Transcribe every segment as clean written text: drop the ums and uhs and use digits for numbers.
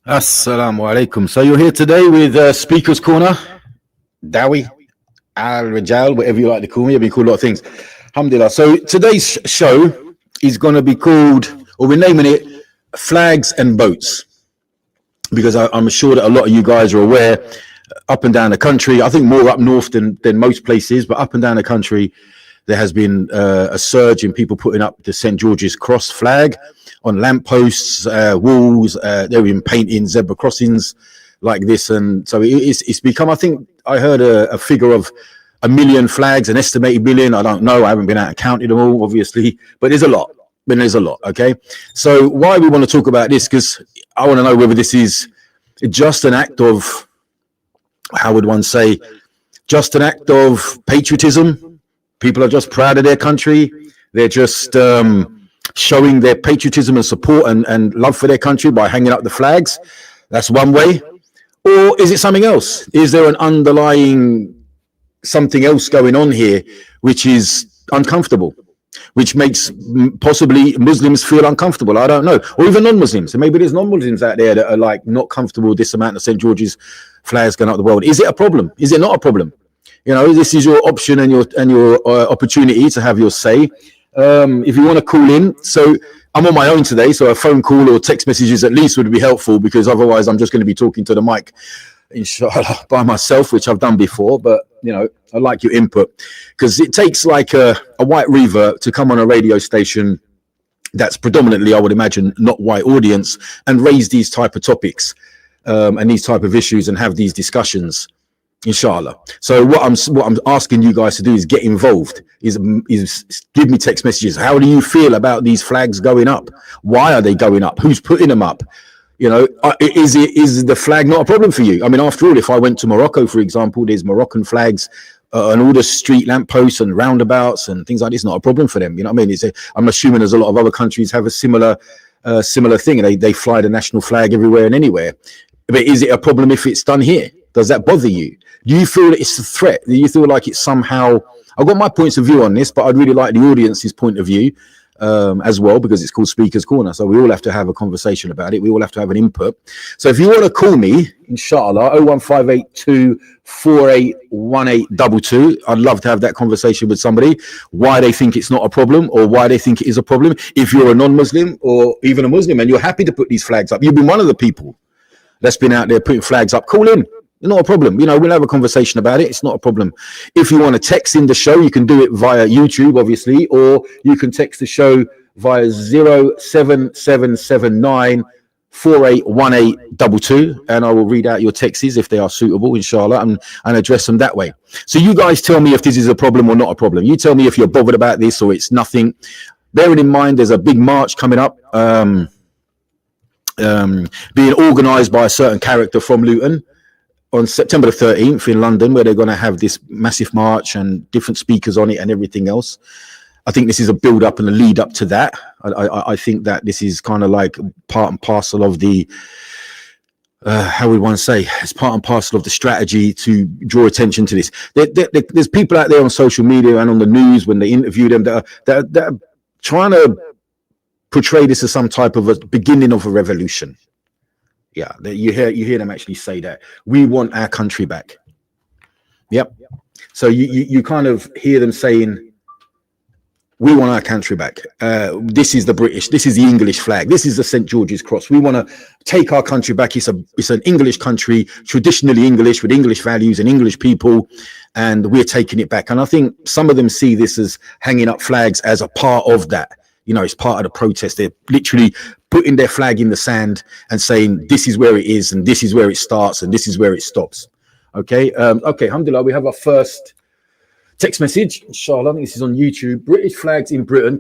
Assalamu alaikum. So you're here today with Speaker's Corner, Dowie, Al Rajal, whatever you like to call me. I've been called a lot of things. Alhamdulillah. So today's show is going to be called, or we're naming it, Flags and Boats, because I'm sure that a lot of you guys are aware, up and down the country, I think more up north than most places, but up and down the country, there has been a surge in people putting up the St. George's Cross flag on lampposts, walls. They've been painting zebra crossings like this, and so it's become. I think I heard a figure of 1 million flags, an estimated million. I don't know. I haven't been out and counted them all, obviously, but there's a lot. Okay. So why we want to talk about this? Because I want to know whether this is just an act of, how would one say, just an act of patriotism. People are just proud of their country. They're just showing their patriotism and support and love for their country by hanging up the flags. That's one way. Or is it something else? Is there an underlying something else going on here which is uncomfortable, which makes possibly Muslims feel uncomfortable? I don't know. Or even non-Muslims. And maybe there's non-Muslims out there that are like not comfortable with this amount of St. George's flags going up the world. Is it a problem? Is it not a problem? You know, this is your option and your opportunity to have your say. If you want to call in, so I'm on my own today, so a phone call or text messages at least would be helpful, because otherwise I'm just going to be talking to the mic, inshallah, by myself, which I've done before. But you know, I like your input, because it takes like a white revert to come on a radio station that's predominantly, I would imagine, not white audience, and raise these type of topics and these type of issues and have these discussions. Inshallah. So what I'm asking you guys to do is get involved. Is give me text messages. How do you feel about these flags going up? Why are they going up? Who's putting them up? You know, is the flag not a problem for you? I mean, after all, if I went to Morocco, for example, there's Moroccan flags on all the street lampposts and roundabouts and things like this. Not a problem for them. You know what I mean? I'm assuming there's a lot of other countries have a similar thing. They fly the national flag everywhere and anywhere. But is it a problem if it's done here? Does that bother you? Do you feel that it's a threat? Do you feel like it's somehow... I've got my points of view on this, but I'd really like the audience's point of view as well, because it's called Speaker's Corner. So we all have to have a conversation about it. We all have to have an input. So if you want to call me, inshallah, 01582 481822. I'd love to have that conversation with somebody, why they think it's not a problem or why they think it is a problem. If you're a non-Muslim or even a Muslim and you're happy to put these flags up, you've been one of the people that's been out there putting flags up, call in. Not a problem. You know, we'll have a conversation about it. It's not a problem. If you want to text in the show, you can do it via YouTube, obviously, or you can text the show via 07779 481822, and I will read out your texts if they are suitable, inshallah, and address them that way. So you guys tell me if this is a problem or not a problem. You tell me if you're bothered about this or it's nothing. Bearing in mind, there's a big march coming up, being organised by a certain character from Luton on September the 13th in London, where they're going to have this massive march and different speakers on it and everything else. I think this is a build up and a lead up to that. I think that this is kind of like part and parcel of the, how would one say, it's part and parcel of the strategy to draw attention to this. There's people out there on social media and on the news when they interview them that are trying to portray this as some type of a beginning of a revolution. Yeah, you hear them actually say that we want our country back. Yep. So you kind of hear them saying, we want our country back. This is the British. This is the English flag. This is the St. George's Cross. We want to take our country back. It's an English country, traditionally English, with English values and English people, and we're taking it back. And I think some of them see this as hanging up flags as a part of that. You know, it's part of the protest. They're literally putting their flag in the sand and saying, this is where it is, and this is where it starts, and this is where it stops. Okay. Okay. Alhamdulillah, we have our first text message. Inshallah, I think this is on YouTube. British flags in Britain, ?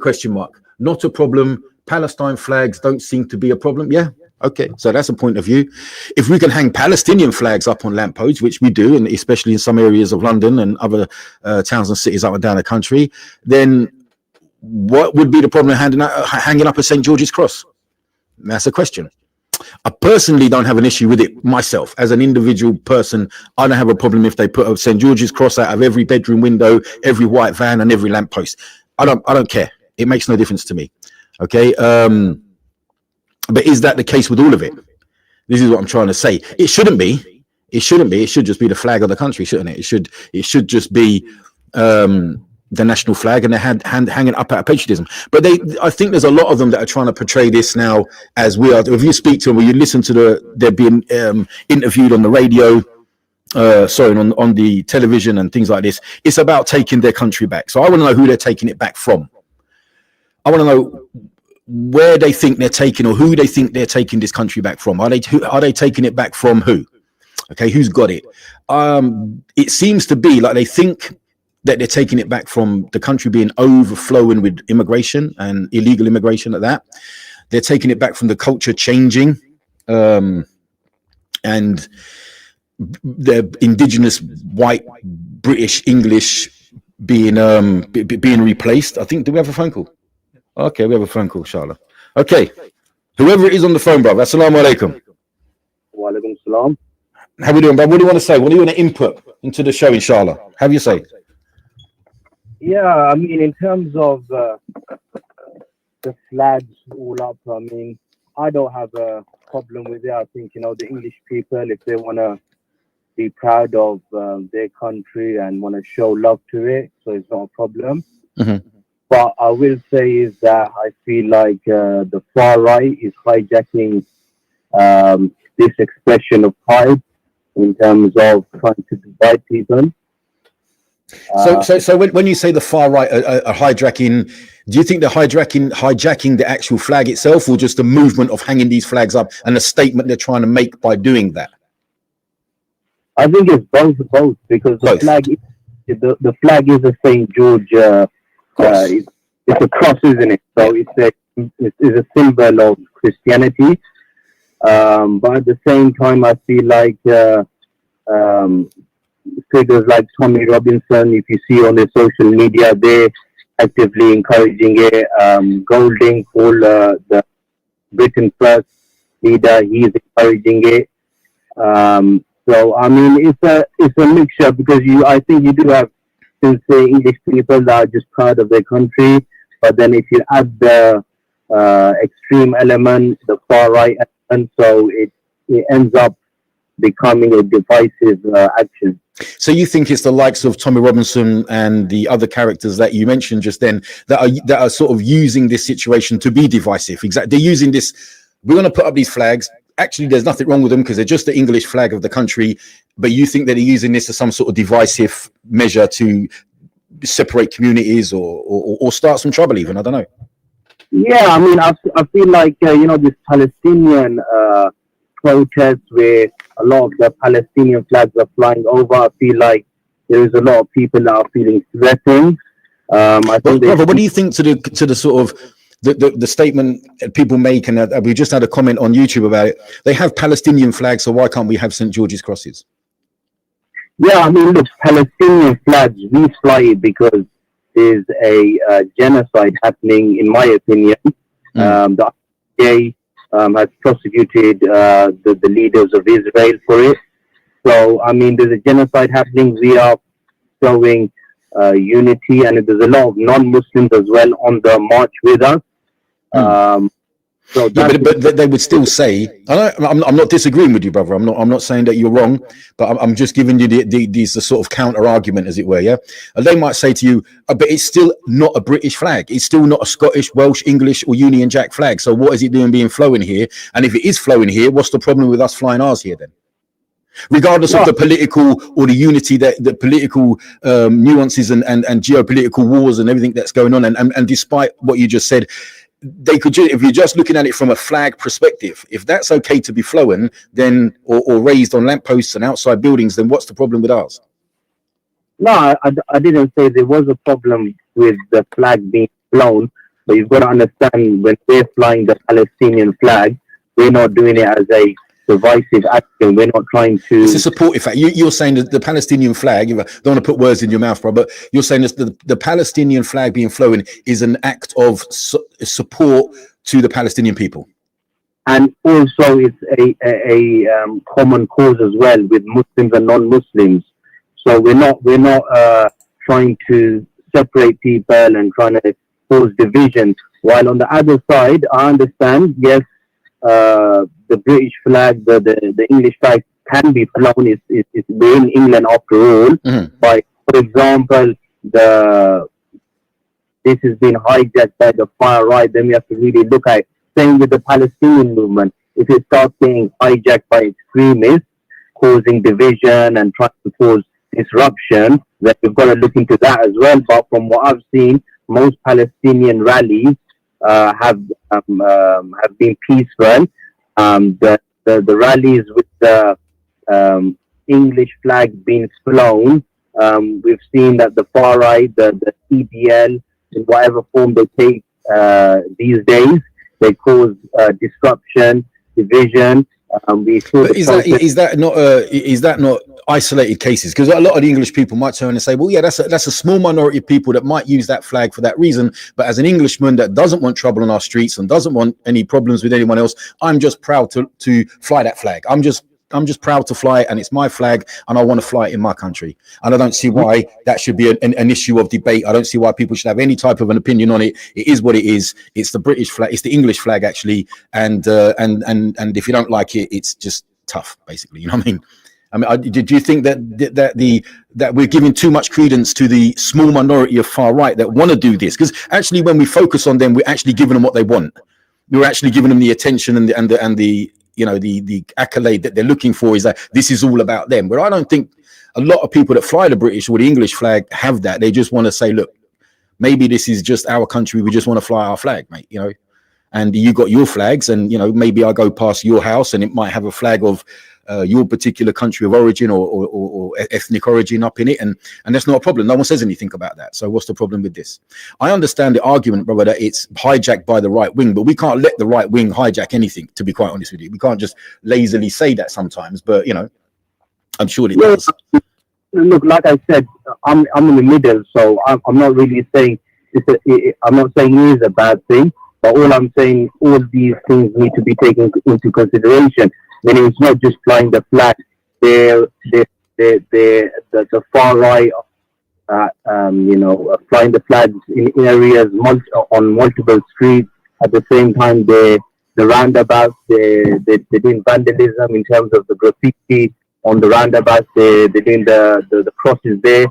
Not a problem. Palestine flags don't seem to be a problem. Yeah. Okay. So that's a point of view. If we can hang Palestinian flags up on lampposts, which we do, and especially in some areas of London and other towns and cities up and down the country, then what would be the problem hanging up a St. George's Cross? That's a question. I personally don't have an issue with it myself. As an individual person, I don't have a problem if they put a St. George's Cross out of every bedroom window, every white van and every lamppost. I don't care. It makes no difference to me. Okay. But is that the case with all of it? This is what I'm trying to say. It shouldn't be. It shouldn't be. It should just be the flag of the country, shouldn't it? It should just be the national flag, and they're hanging up out of patriotism. But I think there's a lot of them that are trying to portray this now as we are. If you speak to them, or you listen to they're being interviewed on the radio, on the television and things like this, it's about taking their country back. So I want to know who they're taking it back from. I want to know where they think they're taking, or who they think they're taking this country back from. Are they taking it back from who? Okay, who's got it? It seems to be like they think that they're taking it back from the country being overflowing with immigration and illegal immigration at that. They're taking it back from the culture changing, and the indigenous white British English being replaced. I think, do we have a phone call? Okay, we have a phone call, Charlotte. Okay, whoever it is on the phone, brother. Assalamu alaikum. Wa alaikum salam. How we doing, bro? What do you want to say? What do you want to input into the show, inshallah? Have you say? Yeah, I mean, in terms of the flags all up, I mean, I don't have a problem with it. I think, the English people, if they want to be proud of their country and want to show love to it, so it's not a problem. Mm-hmm. But I will say is that I feel like the far right is hijacking this expression of pride in terms of trying to divide people. So when you say the far right are hijacking, do you think they're hijacking the actual flag itself, or just the movement of hanging these flags up and the statement they're trying to make by doing that? I think it's both, because the flag is a St. George. It's a cross, isn't it? So it's a symbol of Christianity. But at the same time, I feel like figures like Tommy Robinson, if you see on the social media, they're actively encouraging it. Golding, the Britain First leader, he's encouraging it. So I mean, it's a mixture, because I think you do have sincere English people that are just proud of their country, but then if you add the extreme element, the far right element, so it ends up becoming a divisive action. So you think it's the likes of Tommy Robinson and the other characters that you mentioned just then that are sort of using this situation to be divisive? Exactly, they're using this. We're going to put up these flags. Actually, there's nothing wrong with them because they're just the English flag of the country. But you think that they're using this as some sort of divisive measure to separate communities or start some trouble, even? I don't know. Yeah, I mean, I feel like this Palestinian protests where a lot of the Palestinian flags are flying over. I feel like there is a lot of people that are feeling threatened. I think. What do you think to the sort of the statement people make, and we just had a comment on YouTube about it? They have Palestinian flags, so why can't we have St. George's crosses? Yeah, I mean, look, Palestinian flags, we fly it because there's a genocide happening, in my opinion. The ICA has prosecuted the leaders of Israel for it. So, I mean, there's a genocide happening. We are showing unity, and there's a lot of non-Muslims as well on the march with us. So yeah, but they would still say, I'm not disagreeing with you, brother. I'm not saying that you're wrong, but I'm just giving you the sort of counter argument, as it were. Yeah, and they might say to you, but it's still not a British flag. It's still not a Scottish, Welsh, English, or Union Jack flag. So what is it doing being flown here? And if it is flowing here, what's the problem with us flying ours here then? Regardless of the political or the unity, the political nuances and geopolitical wars and everything that's going on, and despite what you just said, they could, if you're just looking at it from a flag perspective, if that's okay to be flown, then or raised on lampposts and outside buildings, then what's the problem with ours? No, I didn't say there was a problem with the flag being flown, but you've got to understand, when we're flying the Palestinian flag, we're not doing it as a divisive action. We're not trying to. It's a supportive fact. You're saying that the Palestinian flag, don't want to put words in your mouth, bro, but you're saying that the Palestinian flag being flown is an act of support to the Palestinian people. And also it's a common cause as well with Muslims and non-Muslims. So we're not trying to separate people and trying to cause division. While on the other side, I understand, yes, the British flag, the English flag can be flown. It's in England after all. Mm-hmm. But for example, this has been hijacked by the far right. Then we have to really look at it. Same with the Palestinian movement. If it starts being hijacked by extremists, causing division and trying to cause disruption, then we've got to look into that as well. But from what I've seen, most Palestinian rallies have been peaceful. The rallies with the English flag being flown, we've seen that the far right, the CBL, in whatever form they take these days, they cause disruption, division. We saw but is that not isolated cases? Because a lot of the English people might turn and say, well, yeah, that's a small minority of people that might use that flag for that reason. But as an Englishman that doesn't want trouble on our streets and doesn't want any problems with anyone else, I'm just proud to fly that flag. I'm just proud to fly it, and it's my flag, and I want to fly it in my country. And I don't see why that should be an issue of debate. I don't see why people should have any type of an opinion on it. It is what it is. It's the British flag. It's the English flag, actually. And if you don't like it, it's just tough, basically. You know what I mean? Do you think that we're giving too much credence to the small minority of far right that want to do this? Because actually, when we focus on them, we're actually giving them what they want. We're actually giving them the attention and the the accolade that they're looking for, is that this is all about them. But I don't think a lot of people that fly the British or the English flag have that. They just want to say, look, maybe this is just our country. We just want to fly our flag, mate, and you got your flags, and, maybe I go past your house and it might have a flag of your particular country of origin or ethnic origin up in it. And that's not a problem. No one says anything about that. So what's the problem with this? I understand the argument, brother, that it's hijacked by the right wing, but we can't let the right wing hijack anything, to be quite honest with you. We can't just lazily say that sometimes, but, I'm sure it does. Look, like I said, I'm in the middle, so I'm not really saying I'm not saying it is a bad thing, but all I'm saying, all these things need to be taken into consideration. When it's not just flying the flag, the far right, flying the flags in areas on multiple streets. At the same time, the roundabouts, they're doing vandalism in terms of the graffiti on the roundabouts. They're doing the crosses there.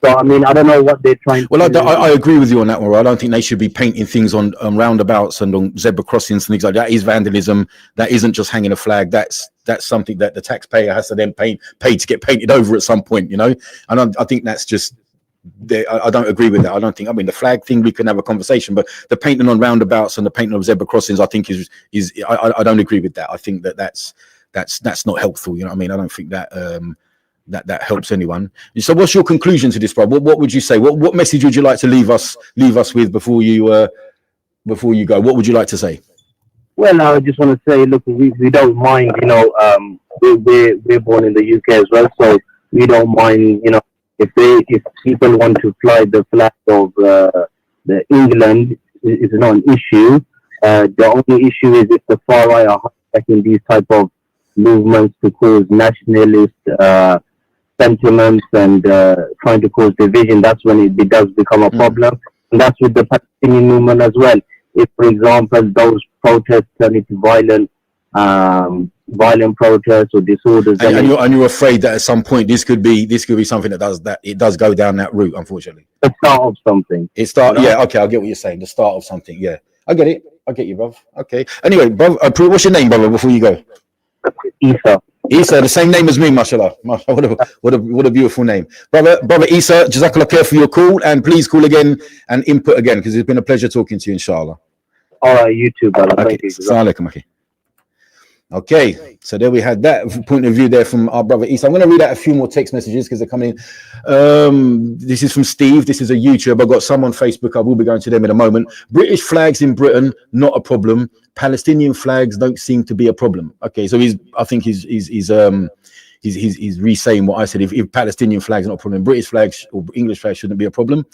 So, I mean, I don't know what they're trying to do. I agree with you on that one. I don't think they should be painting things on roundabouts and on zebra crossings and things like that. That is vandalism. That isn't just hanging a flag. That's something that the taxpayer has to then pay to get painted over at some point, And I think that's just... I don't agree with that. I don't think... I mean, the flag thing, we can have a conversation, but the painting on roundabouts and the painting of zebra crossings, I think is I don't agree with that. I think that's not helpful. You know what I mean? I don't think that... that helps anyone. So what's your conclusion to this, bro? What would you say? What message would you like to leave us with before you go? What would you like to say? Well, I just want to say, look, we don't mind, we're born in the UK as well, so we don't mind, if people want to fly the flag of the England, it's not an issue. The only issue is if the far right are hijacking these type of movements to cause nationalist sentiments and trying to cause division. That's when it does become a problem. And that's with the Palestinian movement as well. If, for example, those protests turn into violent protests or disorders, and you're afraid that at some point this could be something it does go down that route, unfortunately. The start of something. Yeah, okay, I get what you're saying. The start of something. Yeah, I get it. I get you, bruv. Okay. Anyway, bruv, what's your name, brother? Before you go. Isa, the same name as me, mashallah. What a beautiful name. Brother Isa, Jazakallah khair for your call, and please call again and input again, because it's been a pleasure talking to you, inshallah. All right, you too, brother. Thank you. Assalamu alaikum. Okay, so there we had that point of view there from our brother Isa. I'm going to read out a few more text messages because they're coming in. This is from Steve. This is a YouTube. I've got some on Facebook. I will be going to them in a moment. British flags in Britain, not a problem. Palestinian flags don't seem to be a problem. Okay, so I think he's re-saying what I said. If Palestinian flags are not a problem, British flags or English flags shouldn't be a problem.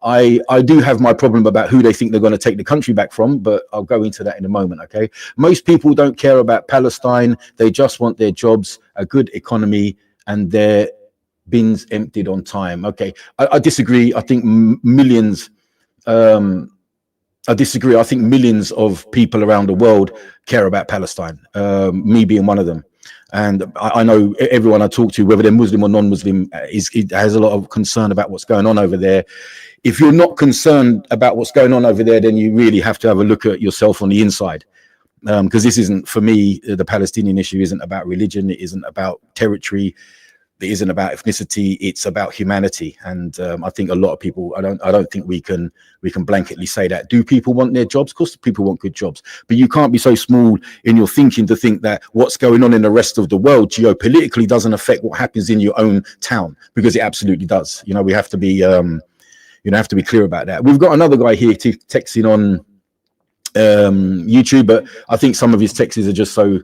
I do have my problem about who they think they're going to take the country back from, but I'll go into that in a moment, okay? Most people don't care about Palestine. They just want their jobs, a good economy, and their bins emptied on time. Okay, I disagree. I think millions I disagree. I think millions of people around the world care about Palestine, me being one of them. And I know everyone I talk to, whether they're Muslim or non-Muslim, has a lot of concern about what's going on over there. If you're not concerned about what's going on over there, then you really have to have a look at yourself on the inside. Because this isn't, for me, the Palestinian issue isn't about religion. It isn't about territory. It isn't about ethnicity. It's about humanity. And I think a lot of people, I don't think we can blanketly say that. Do people want their jobs? Of course people want good jobs, but you can't be so small in your thinking to think that what's going on in the rest of the world geopolitically doesn't affect what happens in your own town, because it absolutely does. You know, we have to be have to be clear about that. We've got another guy here texting on YouTube, but I think some of his texts are just so,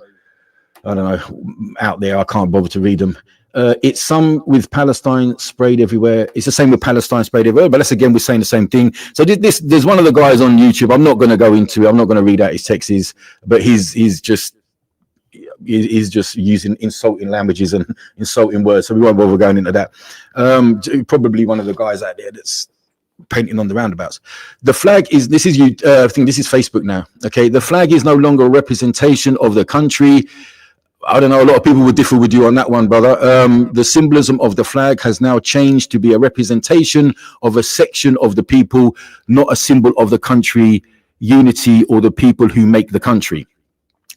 I don't know, out there. I can't bother to read them. It's some with Palestine sprayed everywhere. It's the same with Palestine sprayed everywhere, but that's, again, we're saying the same thing. So there's one of the guys on YouTube. I'm not going to read out his texts, but he's just using insulting languages and insulting words. So we won't bother going into that. Probably one of the guys out there that's painting on the roundabouts. The flag is, I think this is Facebook now. Okay. The flag is no longer a representation of the country. I don't know, a lot of people would differ with you on that one, brother. The symbolism of the flag has now changed to be a representation of a section of the people, not a symbol of the country, unity, or the people who make the country.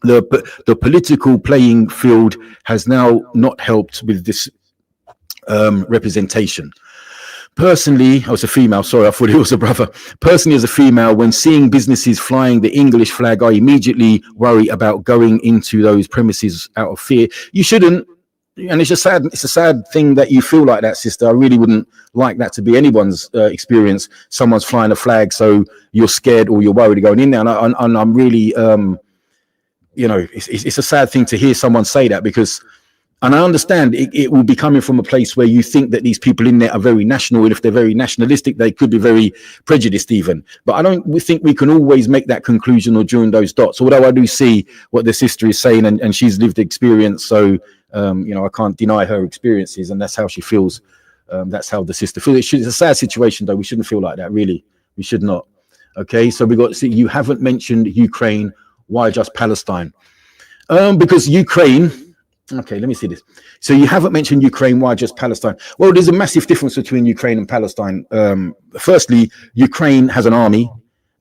The political playing field has now not helped with this representation. Personally, I was a female, sorry, I thought it was a brother. Personally, as a female, when seeing businesses flying the English flag, I immediately worry about going into those premises out of fear. You shouldn't, and it's a sad thing that you feel like that, sister. I really wouldn't like that to be anyone's experience. Someone's flying a flag, so you're scared or you're worried going in there. And I'm really, it's a sad thing to hear someone say that, because, and I understand it will be coming from a place where you think that these people in there are very national, and if they're very nationalistic, they could be very prejudiced even. But we think we can always make that conclusion or join those dots. Although I do see what the sister is saying, and she's lived experience, so I can't deny her experiences, and that's how she feels. That's how the sister feels. It's a sad situation, though. We shouldn't feel like that, really. We should not. Okay, so we got to see. You haven't mentioned Ukraine. Why just Palestine? Because Ukraine. Okay, let me see this. So you haven't mentioned Ukraine. Why just Palestine? Well, there's a massive difference between Ukraine and Palestine. Firstly, Ukraine has an army,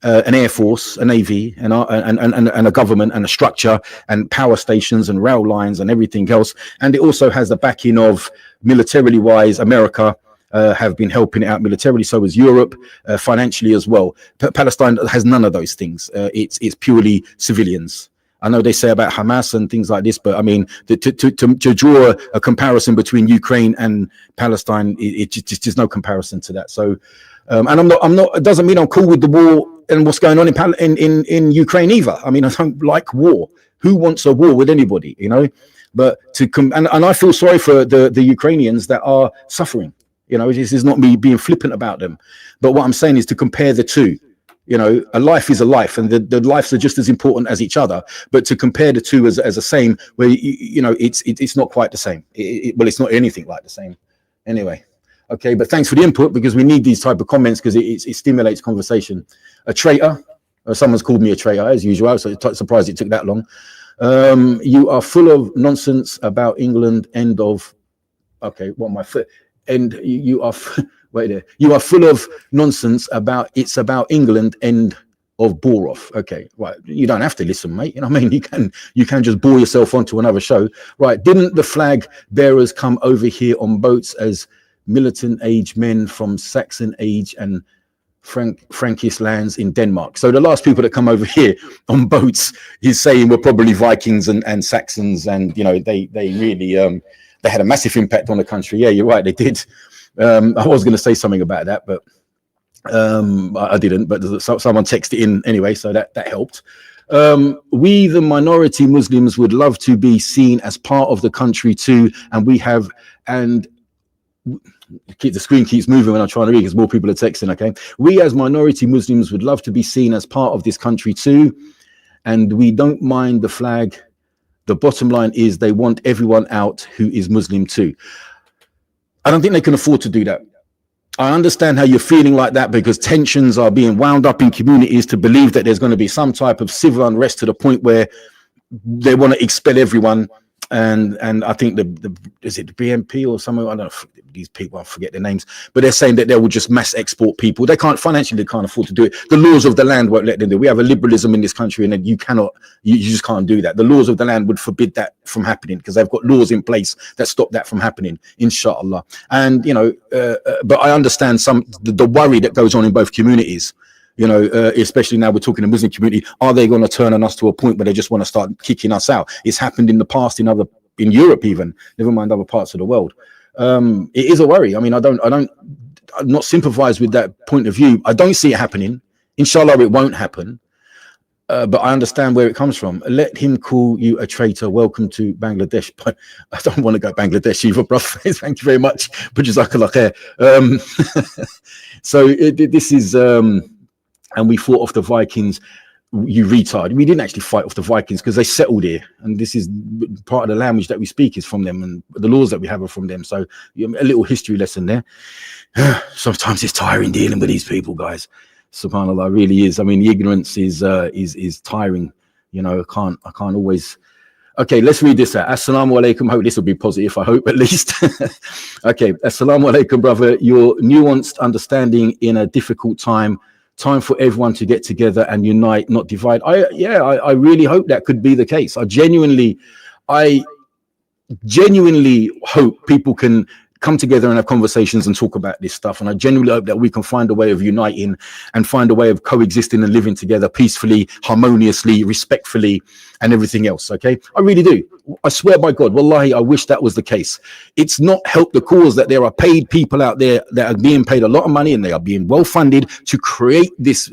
an air force, a navy, and a government and a structure and power stations and rail lines and everything else. And it also has the backing of, militarily wise, America have been helping it out militarily. So has Europe, financially as well. Palestine has none of those things. It's purely civilians. I know they say about Hamas and things like this, but I mean, to draw a comparison between Ukraine and Palestine, it just there's no comparison to that. So, and I'm not. It doesn't mean I'm cool with the war and what's going on in Ukraine either. I mean, I don't like war. Who wants a war with anybody, you know? But and I feel sorry for the Ukrainians that are suffering. You know, this is not me being flippant about them, but what I'm saying is to compare the two. You know, a life is a life, and the lives are just as important as each other. But to compare the two as a same, where it's not quite the same. Well, it's not anything like the same. Anyway, okay. But thanks for the input, because we need these type of comments, because it stimulates conversation. A traitor, someone's called me a traitor as usual. I was surprised it took that long. You are full of nonsense about England. End of. Okay, what my foot. And you are. Wait there. You are full of nonsense about England, end of bore-off. Okay, right. You don't have to listen, mate. You know what I mean? You can just bore yourself onto another show. Right. Didn't the flag bearers come over here on boats as militant age men from Saxon age and Frankish lands in Denmark? So the last people that come over here on boats, he's saying, were probably Vikings and Saxons, and they really they had a massive impact on the country. Yeah, you're right, they did. I was going to say something about that, but I didn't. But someone texted in anyway, so that helped. We, the minority Muslims, would love to be seen as part of the country too, and we have. And the screen keeps moving when I'm trying to read, because more people are texting. Okay, we as minority Muslims would love to be seen as part of this country too, and we don't mind the flag. The bottom line is they want everyone out who is Muslim too. I don't think they can afford to do that. I understand how you're feeling like that, because tensions are being wound up in communities to believe that there's going to be some type of civil unrest to the point where they want to expel everyone. And I think the is it the BNP or somewhere, I don't know, these people, I forget their names, but they're saying that they will just mass export people. They can't financially, they can't afford to do it. The laws of the land won't let them do it. We have a liberalism in this country, and you just can't do that. The laws of the land would forbid that from happening, because they've got laws in place that stop that from happening, inshallah. And but I understand the worry that goes on in both communities. Especially now we're talking the Muslim community. Are they going to turn on us to a point where they just want to start kicking us out? It's happened in the past in Europe, even, never mind other parts of the world. It is a worry. I mean, I'm not sympathize with that point of view. I don't see it happening. Inshallah, it won't happen. But I understand where it comes from. Let him call you a traitor. Welcome to Bangladesh. But I don't want to go Bangladesh either, bro. Thank you very much. But jazakallah khair. So this is, and we fought off the Vikings. You retard. We didn't actually fight off the Vikings because they settled here. And this is part of the language that we speak is from them, and the laws that we have are from them. So a little history lesson there. Sometimes it's tiring dealing with these people, guys. SubhanAllah, really is. I mean, the ignorance is tiring. I can't always. Okay, let's read this out. Assalamu alaikum. Hope this will be positive. I hope, at least. Okay, assalamu alaikum, brother. Your nuanced understanding in a difficult time for everyone to get together and unite, not divide. I really hope that could be the case. I genuinely hope people can come together and have conversations and talk about this stuff. And I genuinely hope that we can find a way of uniting and find a way of coexisting and living together peacefully, harmoniously, respectfully, and everything else. Okay, I really do. I swear by God, wallahi, I wish that was the case. It's not helped the cause that there are paid people out there that are being paid a lot of money, and they are being well funded to create this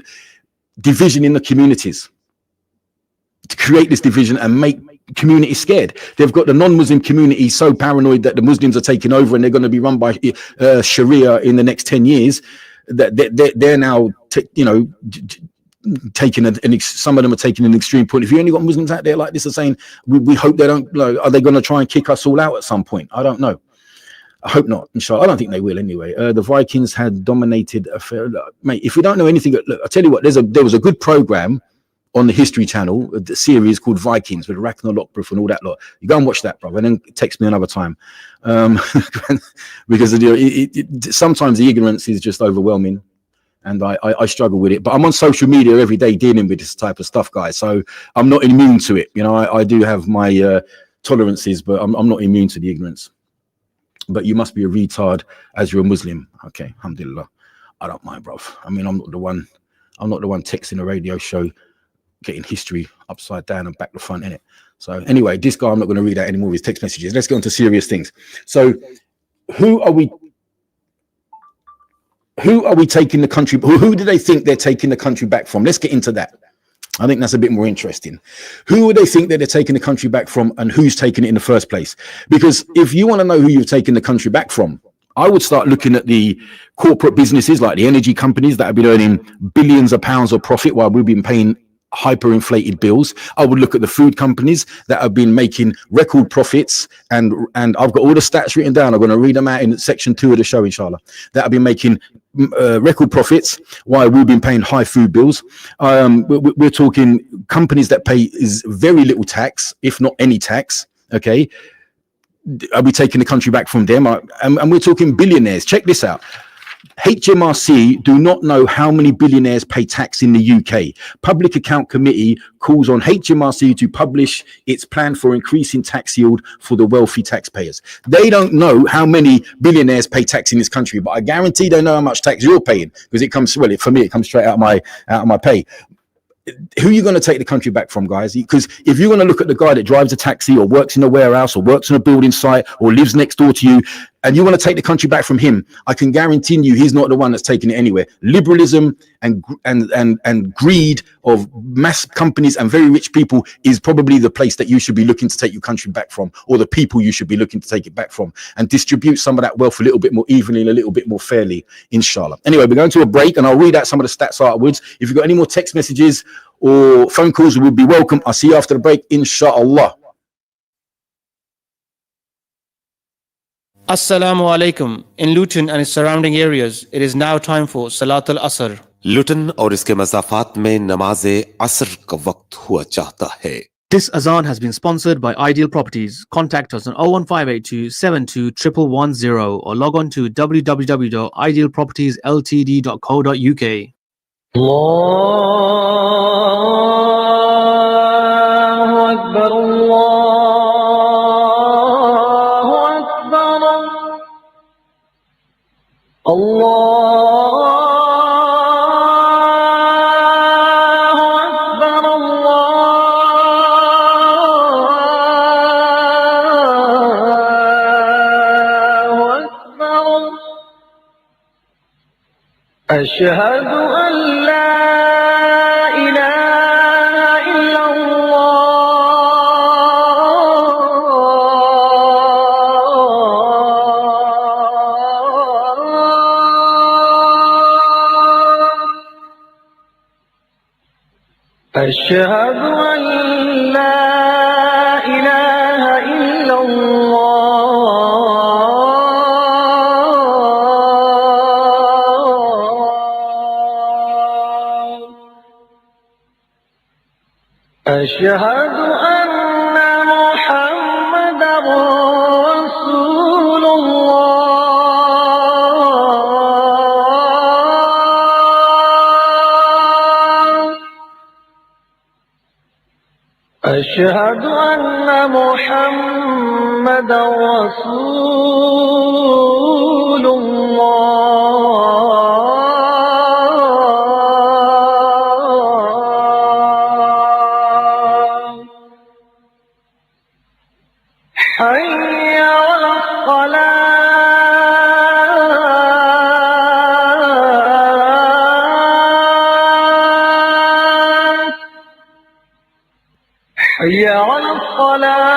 division in the communities, to create this division and make community scared. They've got the non-Muslim community so paranoid that the Muslims are taking over and they're going to be run by Sharia in the next 10 years that they're now taking some of them are taking an extreme point. If you only got Muslims out there like this are saying we hope they don't, are they going to try and kick us all out at some point? I don't know. I hope not, inshallah. I don't think they will anyway. The Vikings had dominated a fair, mate, if you don't know anything, look, I'll tell you what, there was a good program on the History Channel, the series called Vikings with Ragnar Lothbrok and all that lot. You go and watch that, brother, and then text me another time. Because sometimes the ignorance is just overwhelming, and I struggle with it. But I'm on social media every day dealing with this type of stuff, guys. So I'm not immune to it. I do have my tolerances, but I'm not immune to the ignorance. But you must be a retard as you're a Muslim. Okay, alhamdulillah. I don't mind, bro. I mean, I'm not the one texting a radio show getting history upside down and back to front in it. So anyway, this guy, I'm not going to read out any more of his text messages. Let's go into serious things. So who are we taking the country, who do they think they're taking the country back from? Let's get into that. I think that's a bit more interesting. Who do they think that they're taking the country back from, and who's taking it in the first place? Because if you want to know who you've taken the country back from, I would start looking at the corporate businesses like the energy companies that have been earning billions of pounds of profit while we've been paying hyperinflated bills. I would look at the food companies that have been making record profits, and I've got all the stats written down. I'm going to read them out in section 2 of the show, inshallah, that have been making record profits while we've been paying high food bills. We're talking companies that pay is very little tax, if not any tax. Okay, are we taking the country back from them? And we're talking billionaires. Check this out. HMRC do not know how many billionaires pay tax in the UK. Public Account Committee calls on HMRC to publish its plan for increasing tax yield for the wealthy taxpayers. They don't know how many billionaires pay tax in this country, but I guarantee they know how much tax you're paying, because it comes, well, for me, it comes straight out of my pay. Who are you going to take the country back from, guys? Because if you're going to look at the guy that drives a taxi or works in a warehouse or works on a building site or lives next door to you, and you want to take the country back from him, I can guarantee you he's not the one that's taking it anywhere. Liberalism and greed of mass companies and very rich people is probably the place that you should be looking to take your country back from, or the people you should be looking to take it back from, and distribute some of that wealth a little bit more evenly and a little bit more fairly, inshallah. Anyway, we're going to a break, and I'll read out some of the stats afterwards. If you've got any more text messages or phone calls, would be welcome. I'll see you after the break, inshallah. Assalamu alaikum. In Luton and its surrounding areas, it is now time for Salat al-Asr. लुटन और इसके मज़ाफ़ात में नमाज असर का वक्त हुआ चाहता है. This azan has been sponsored by Ideal Properties. Contact us on 01582 72 1110 or log on to www.idealpropertiesltd.co.uk. الله أكبر الله أكبر الله أكبر أشهد أن لا إله إلا الله أشهد أن لا إله إلا الله أشهد أن محمدا رسول الله أشهد أن محمدا رسول الله حي على الصلاة حي على الصلاة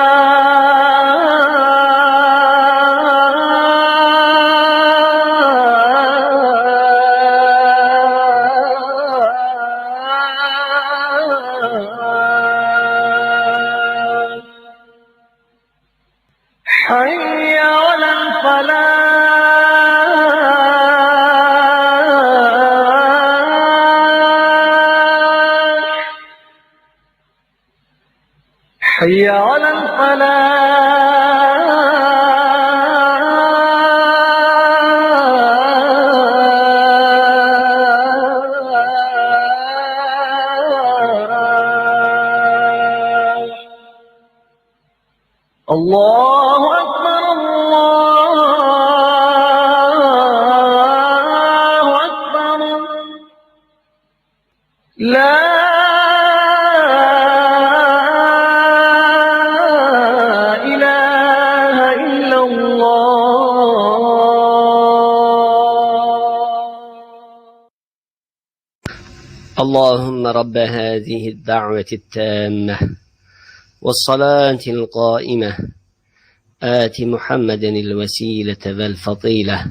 حي على الفلاح حي على الفلاح الله أكبر الله أكبر لا إله إلا الله اللهم رب هذه الدعوة التامة والصلاة القائمة آت محمدا الوسيلة والفضيلة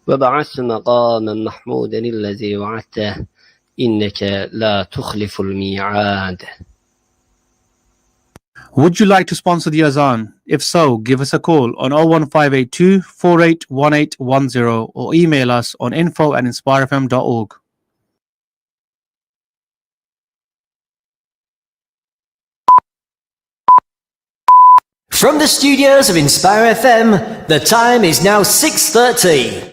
وبعث مقاما محمودا الذي وعدته إنك لا تخلف الميعاد. Would you like to sponsor the azan? If so, give us a call on 01582 481810 or email us on info@inspirefm.org. From the studios of Inspire FM, the time is now 6:30.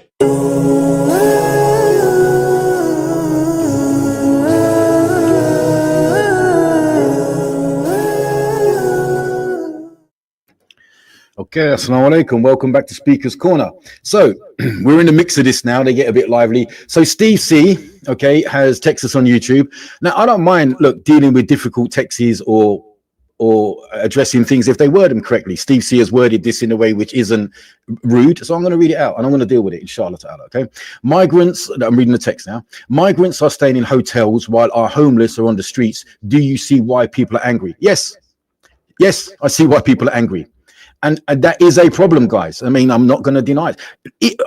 Okay, assalamu alaikum. Welcome back to Speaker's Corner. So we're in the mix of this now. They get a bit lively. So Steve C, okay, has texted us on YouTube. Now I don't mind, look, dealing with difficult texts or addressing things if they word them correctly. Steve C has worded this in a way which isn't rude, so I'm going to read it out and I'm going to deal with it, inshallah ta'ala. Okay, migrants. I'm reading the text now. Migrants are staying in hotels while our homeless are on the streets. Do you see why people are angry? Yes, I see why people are angry. And that is a problem, guys. I mean, I'm not going to deny it.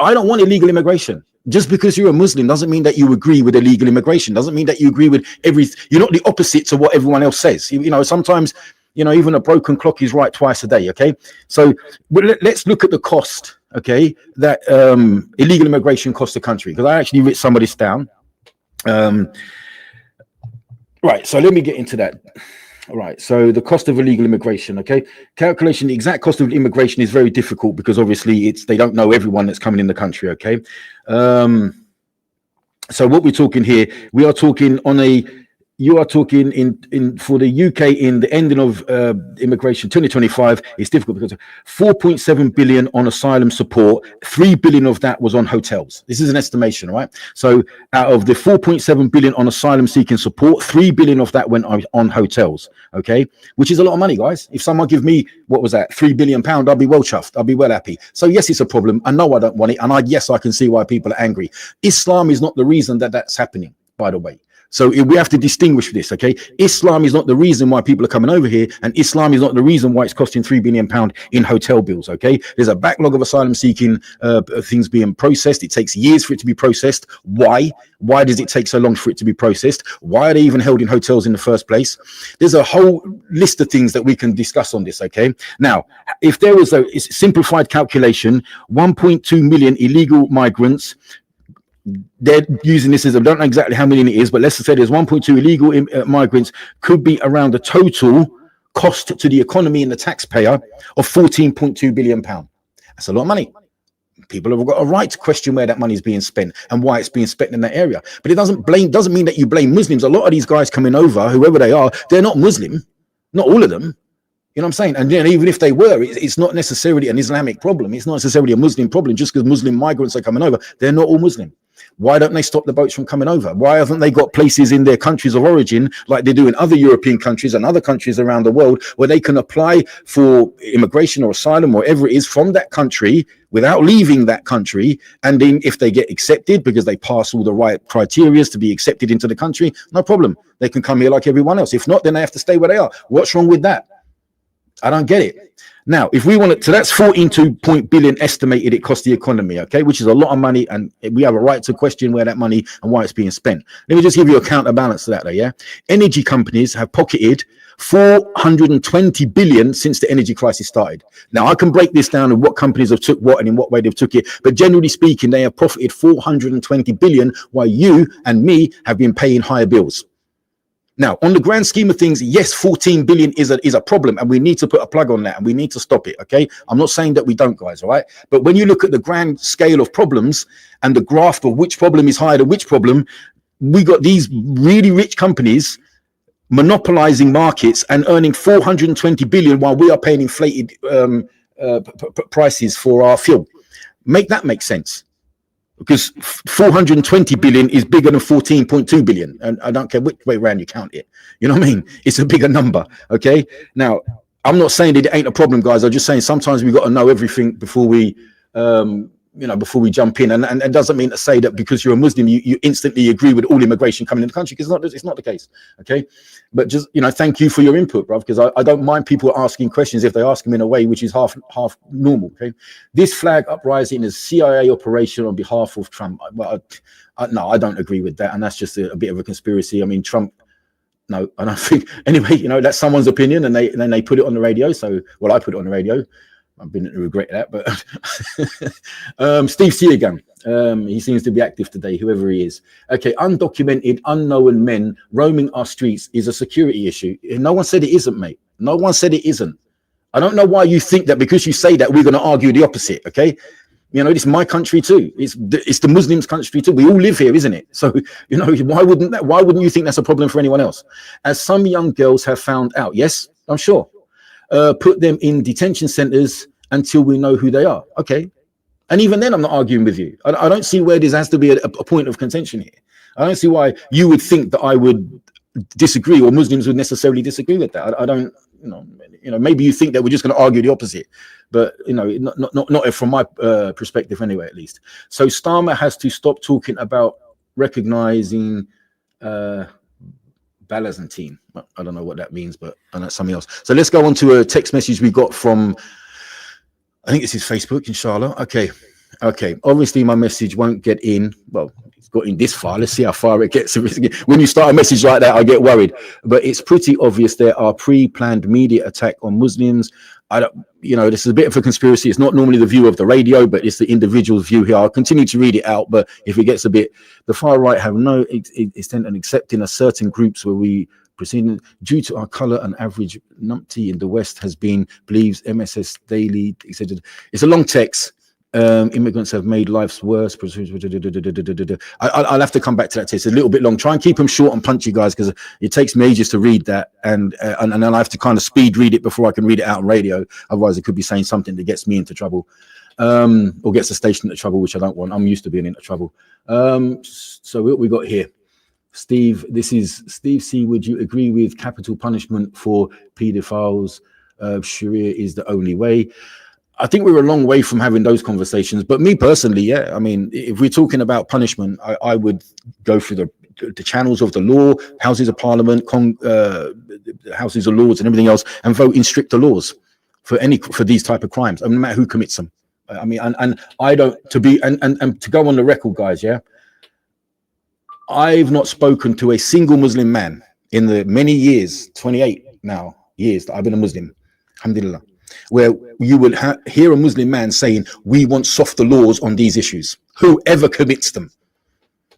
I don't want illegal immigration. Just because you're a Muslim doesn't mean that you agree with illegal immigration. Doesn't mean that you agree with you're not the opposite to what everyone else says. You know, sometimes, you know, even a broken clock is right twice a day. Okay, so let's look at the cost okay, that illegal immigration costs the country? Because I actually wrote some of this down. Right, so let me get into that. All right, so the cost of illegal immigration, okay, calculation. The exact cost of immigration is very difficult because obviously they don't know everyone that's coming in the country, okay. So what we're talking here, we are talking on a, you are talking in for the UK in the ending of immigration 2025. It's difficult because 4.7 billion on asylum support, 3 billion of that was on hotels. This is an estimation, right? So out of the 4.7 billion on asylum seeking support, 3 billion of that went on hotels, okay, which is a lot of money, guys. If someone give me, what was that, £3 billion, I'll be well chuffed, I'll be well happy. So yes, it's a problem. I know I don't want it, and yes, I can see why people are angry. Islam is not the reason that that's happening, by the way. So we have to distinguish this, okay? Islam is not the reason why people are coming over here, and Islam is not the reason why it's costing £3 billion in hotel bills, okay? There's a backlog of asylum seeking things being processed. It takes years for it to be processed. Why? Why does it take so long for it to be processed? Why are they even held in hotels in the first place? There's a whole list of things that we can discuss on this, okay? Now, if there was a simplified calculation, 1.2 million illegal migrants, they're using this as, I don't know exactly how many it is, but let's say there's 1.2 illegal migrants, could be around the total cost to the economy and the taxpayer of 14.2 billion pound. That's a lot of money. People have got a right to question where that money is being spent and why it's being spent in that area. But it doesn't mean that you blame Muslims. A lot of these guys coming over, whoever they are, they're not Muslim, not all of them. You know what I'm saying? And then even if they were, it's not necessarily an Islamic problem. It's not necessarily a Muslim problem. Just because Muslim migrants are coming over, they're not all Muslim. Why don't they stop the boats from coming over? Why haven't they got places in their countries of origin like they do in other European countries and other countries around the world where they can apply for immigration or asylum, whatever it is, from that country without leaving that country? And then if they get accepted because they pass all the right criteria to be accepted into the country, no problem. They can come here like everyone else. If not, then they have to stay where they are. What's wrong with that? I don't get it. Now, if we want it, so that's 14.2 billion estimated it cost the economy, okay, which is a lot of money, and we have a right to question where that money and why it's being spent. Let me just give you a counterbalance to that, though, yeah. Energy companies have pocketed 420 billion since the energy crisis started. Now, I can break this down and what companies have took what and in what way they've took it, but generally speaking, they have profited 420 billion, while you and me have been paying higher bills. Now, on the grand scheme of things, yes, 14 billion is a problem, and we need to put a plug on that, and we need to stop it, okay? I'm not saying that we don't, guys, all right? But when you look at the grand scale of problems and the graph of which problem is higher than which problem, we got these really rich companies monopolizing markets and earning 420 billion while we are paying inflated prices for our fuel. Make that make sense. Because 420 billion is bigger than 14.2 billion. And I don't care which way around you count it. You know what I mean? It's a bigger number. Okay. Now, I'm not saying that it ain't a problem, guys. I'm just saying sometimes we got to know everything before we, before we jump in. And it doesn't mean to say that because you're a Muslim, you instantly agree with all immigration coming in the country, because it's not the case. Okay. But just, thank you for your input, bro, because I don't mind people asking questions if they ask them in a way which is half normal. Okay. This flag uprising is CIA operation on behalf of Trump. Well, no, I don't agree with that. And that's just a bit of a conspiracy. I mean, Trump, no, I don't think. Anyway, that's someone's opinion, and then they put it on the radio. So, well, I put it on the radio. I've been to regret that, but Steve Seagan, he seems to be active today, whoever he is. Okay, undocumented, unknown men roaming our streets is a security issue. No one said it isn't, mate. No one said it isn't. I don't know why you think that because you say that we're going to argue the opposite. Okay, this is my country too. It's the Muslims' country too. We all live here, isn't it? So why wouldn't you think that's a problem for anyone else? As some young girls have found out, yes, I'm sure. Put them in detention centers until we know who they are. Okay. And even then, I'm not arguing with you. I don't see where this has to be a point of contention here. I don't see why you would think that I would disagree, or Muslims would necessarily disagree with that. I don't, maybe you think that we're just going to argue the opposite, but not from my perspective anyway, at least. So Starmer has to stop talking about recognizing Byzantine. I don't know what that means, but that's something else. So let's go on to a text message we got from, I think this is Facebook, inshallah. Okay. Okay, obviously my message won't get in. Well, it's got in this far. Let's see how far it gets. When you start a message like that, I get worried. But it's pretty obvious there are pre-planned media attack on Muslims. I don't, this is a bit of a conspiracy. It's not normally the view of the radio, but it's the individual's view here. I'll continue to read it out, but if it gets a bit, the far right have no extent in accepting a certain groups where we proceed due to our color and average numpty in the West has been believes MSS daily, etc. It's a long text. Immigrants have made lives worse. I'll have to come back to that. It's a little bit long. Try and keep them short and punchy, guys, because it takes me ages to read that, and then I have to kind of speed read it before I can read it out on radio. Otherwise, it could be saying something that gets me into trouble, or gets the station into trouble, which I don't want. I'm used to being into trouble. So what we got here, Steve. This is Steve C. Would you agree with capital punishment for paedophiles? Sharia is the only way. I think we're a long way from having those conversations, but me personally, yeah. I mean, if we're talking about punishment, I would go through the channels of the law, houses of parliament, houses of lords and everything else, and vote in stricter laws for these type of crimes, no matter who commits them. I mean, and I don't, to go on the record, guys, yeah, I've not spoken to a single Muslim man in the many years, 28 now years that I've been a Muslim, alhamdulillah, where you would hear a Muslim man saying, we want softer laws on these issues, whoever commits them.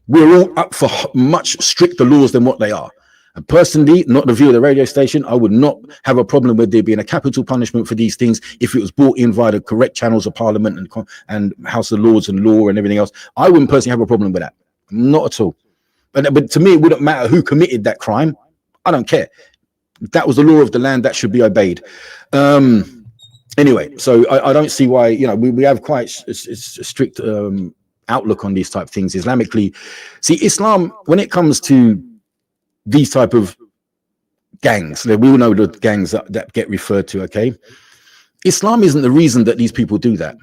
We're all up for much stricter laws than what they are. And personally, not the view of the radio station, I would not have a problem with there being a capital punishment for these things if it was brought in via the correct channels of parliament and House of Lords and law and everything else. I wouldn't personally have a problem with that. Not at all. But to me, it wouldn't matter who committed that crime. I don't care. That was the law of the land that should be obeyed. Anyway, so I don't see why, we have quite a strict outlook on these type of things. Islamically, see, Islam, when it comes to these type of gangs, we all know the gangs that get referred to, okay? Islam isn't the reason that these people do that,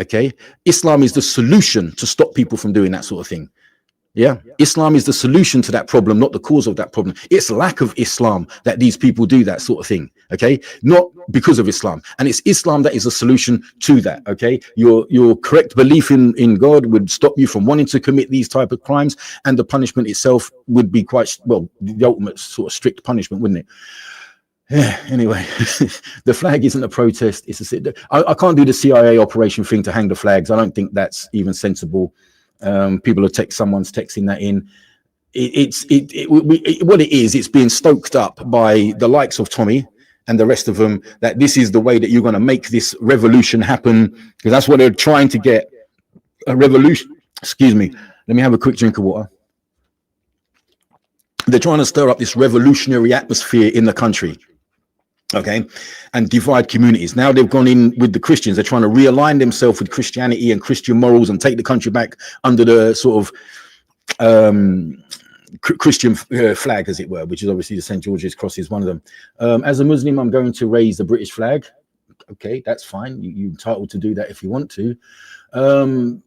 okay? Islam is the solution to stop people from doing that sort of thing. Yeah, Islam is the solution to that problem, not the cause of that problem. It's lack of Islam that these people do that sort of thing, okay? Not because of Islam. And it's Islam that is a solution to that, okay? Your correct belief in God would stop you from wanting to commit these type of crimes, and the punishment itself would be quite, well, the ultimate sort of strict punishment, wouldn't it? Yeah, anyway, the flag isn't a protest. I can't do the CIA operation thing to hang the flags. I don't think that's even sensible. People are someone's texting that in. What it is, it's being stoked up by the likes of Tommy and the rest of them, that this is the way that you're going to make this revolution happen, because that's what they're trying to get, a revolution. Excuse me, let me have a quick drink of water. They're trying to stir up this revolutionary atmosphere in the country, okay, and divide communities. Now they've gone in with the Christians. They're trying to realign themselves with Christianity and Christian morals and take the country back under the sort of Christian flag, as it were, which is obviously the St. George's Cross is one of them. As a Muslim, I'm going to raise the British flag. Okay, that's fine. You're entitled to do that if you want to. I'm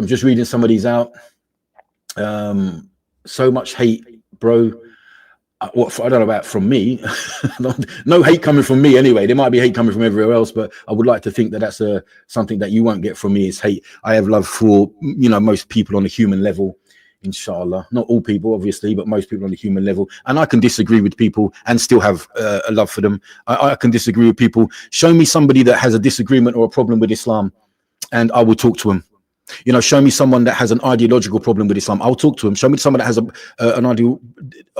just reading some of these out. So much hate, bro. What I don't know about from me. No hate coming from me anyway. There might be hate coming from everywhere else, but I would like to think that that's something that you won't get from me is hate. I have love for most people on a human level, inshallah. Not all people, obviously, but most people on a human level. And I can disagree with people and still have a love for them. I can disagree with people. Show me somebody that has a disagreement or a problem with Islam, and I will talk to them. Show me someone that has an ideological problem with Islam, I'll talk to him. Show me someone that has an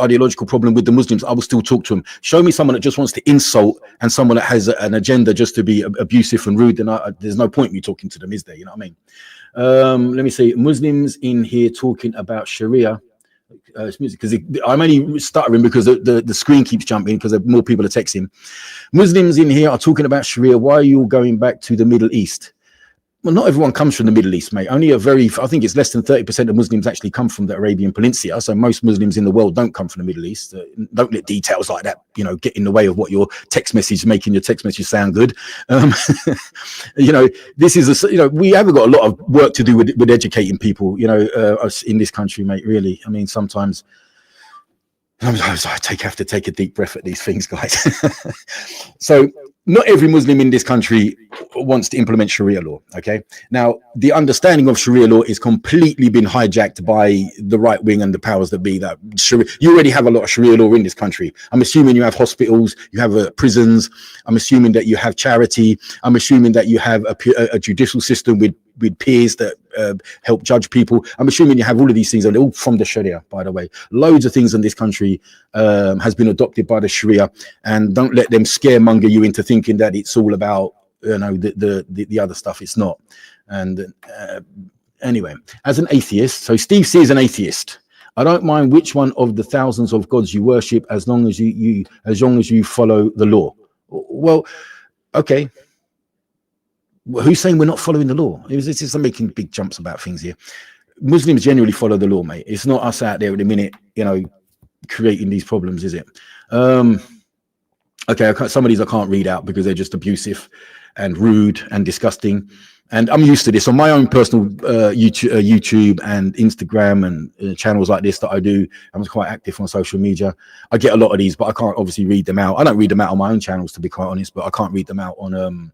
ideological problem with the Muslims, I will still talk to him. Show me someone that just wants to insult and someone that has an agenda just to be abusive and rude, then there's no point in me talking to them, is there? You know what I mean? Let me see. Muslims in here talking about Sharia. Because I'm only stuttering because the screen keeps jumping because more people are texting. Muslims in here are talking about Sharia. Why are you all going back to the Middle East? Well, not everyone comes from the Middle East, mate. Only I think it's less than 30% of Muslims actually come from the Arabian Peninsula. So most Muslims in the world don't come from the Middle East. Don't let details like that, get in the way of what your text message, making your text message sound good. This is we haven't got a lot of work to do with educating people, us in this country, mate. Really, I mean, sometimes I have to take a deep breath at these things, guys. So not every Muslim in this country wants to implement Sharia law. Okay. Now, the understanding of Sharia law is completely been hijacked by the right wing and the powers that be. That Sharia, you already have a lot of Sharia law in this country. I'm assuming you have hospitals, you have prisons. I'm assuming that you have charity. I'm assuming that you have a judicial system with peers that help judge people. I'm assuming you have all of these things, and they're all from the Sharia, by the way. Loads of things in this country has been adopted by the Sharia, and don't let them scaremonger you into thinking that it's all about, you know, the other stuff. It's not. And anyway, as an atheist, so Steve C is an atheist. I don't mind which one of the thousands of gods you worship, as long as you follow the law. Well, okay. Who's saying we're not following the law? It's just making big jumps about things here. Muslims generally follow the law, mate. It's not us out there at the minute, you know, creating these problems, is it? Okay, some of these I can't read out because they're just abusive and rude and disgusting. And I'm used to this on my own personal YouTube and Instagram and channels like this that I do. I'm quite active on social media. I get a lot of these, but I can't obviously read them out. I don't read them out on my own channels, to be quite honest, but I can't read them out on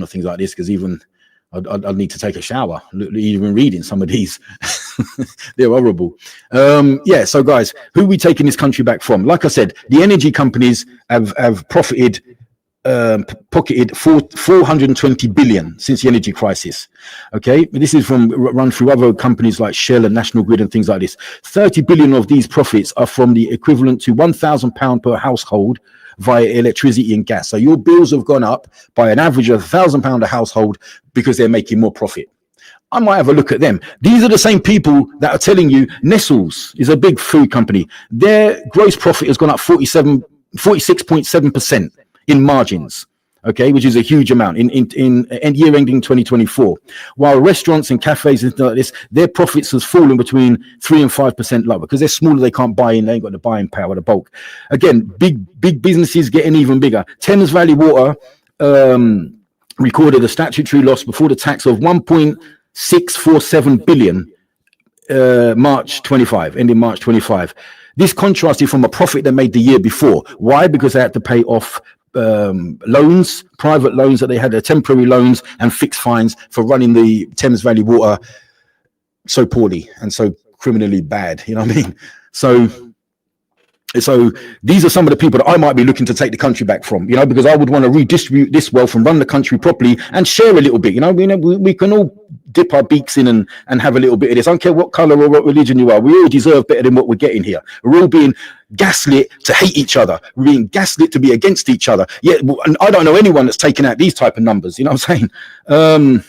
things like this, because even I'd need to take a shower even reading some of these. They're horrible. Yeah, so guys, who are we taking this country back from? Like I said, the energy companies have pocketed 420 billion since the energy crisis. Okay, this is run through other companies like Shell and National Grid and things like this. 30 billion of these profits are from the equivalent to £1,000 per household via electricity and gas. So your bills have gone up by an average of £1,000 a household because they're making more profit. I might have a look at them. These are the same people that are telling you Nestle's is a big food company. Their gross profit has gone up 46.7% in margins. Okay, which is a huge amount in year ending 2024. While restaurants and cafes and things like this, their profits has fallen between 3 and 5% lower because they're smaller. They can't buy in. They ain't got the buying power, the bulk. Again, big businesses getting even bigger. Thames Valley Water recorded a statutory loss before the tax of 1.647 billion March 25, ending March 25. This contrasted from a profit they made the year before. Why? Because they had to pay off loans, private loans that they had, temporary loans and fixed fines for running the Thames Valley Water so poorly and so criminally bad. You know what I mean? So these are some of the people that I might be looking to take the country back from, you know, because I would want to redistribute this wealth and run the country properly and share a little bit. You know, we can all dip our beaks in and have a little bit of this. I don't care what color or what religion you are. We all deserve better than what we're getting here. We're all being gaslit to hate each other. We're being gaslit to be against each other. Yeah, and I don't know anyone that's taken out these type of numbers. You know what I'm saying?